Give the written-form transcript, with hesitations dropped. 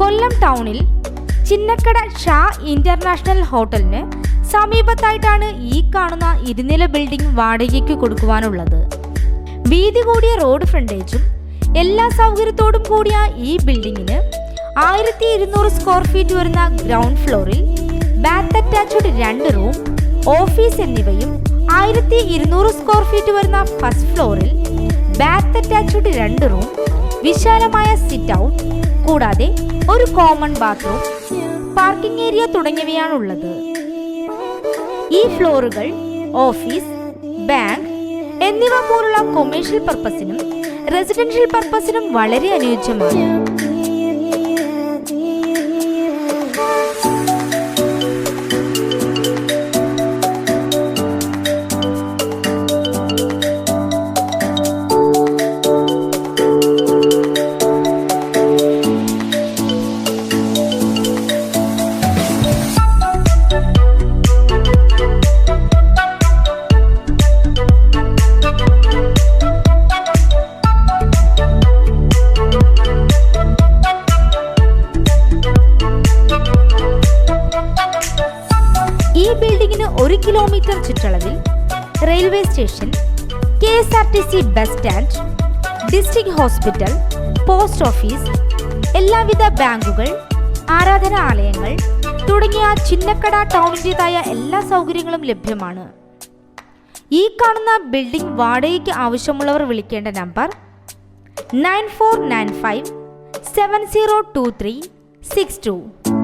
കൊല്ലം ടൗണിൽ ചിന്നക്കട ഷാ ഇന്റർനാഷണൽ ഹോട്ടലിന് സമീപത്തായിട്ടാണ് ഈ കാണുന്ന ഇരുനില ബിൽഡിംഗ് വാടകയ്ക്ക് കൊടുക്കുവാനുള്ളത്. വീതി കൂടിയ റോഡ് ഫ്രണ്ടേജും എല്ലാ സൗകര്യത്തോടും കൂടിയ ഈ ബിൽഡിങ്ങിന് 1200 സ്ക്വയർ ഫീറ്റ് വരുന്ന ഗ്രൗണ്ട് ഫ്ലോറിൽ ബാത്ത് അറ്റാച്ച്ഡ് 2 റൂം, ഓഫീസ് എന്നിവയും 1200 സ്ക്വയർ ഫീറ്റ് വരുന്ന ഫസ്റ്റ് ഫ്ലോറിൽ ബാത്ത് അറ്റാച്ച്ഡ് 2 റൂം, വിശാലമായ സിറ്റ് ഔട്ട് കൂടാതെ ഒരു കോമൺ ബാത്റൂം, പാർക്കിംഗ് ഏരിയ തുടങ്ങിയവയാണുള്ളത്. ഈ ഫ്ലോറുകൾ ഓഫീസ്, ബാങ്ക് എന്നിവ പോലുള്ള കൊമേഴ്ഷ്യൽ പർപ്പസിനും റെസിഡൻഷ്യൽ പർപ്പസിനും വളരെ അനുയോജ്യമാണ്. ഈ ബിൽഡിങ്ങിന് 1 കിലോമീറ്റർ ചുറ്റളവിൽ railway station, KSRTC bus stand, district hospital, post office, എല്ലാവിധ ബാങ്കുകൾ, ആരാധനാലയങ്ങൾ തുടങ്ങിയ ചിന്നക്കട ടൗണിൻ്റെതായ എല്ലാ സൗകര്യങ്ങളും ലഭ്യമാണ്. ഈ കാണുന്ന ബിൽഡിംഗ് വാടകയ്ക്ക് ആവശ്യമുള്ളവർ വിളിക്കേണ്ട നമ്പർ 9495 702362.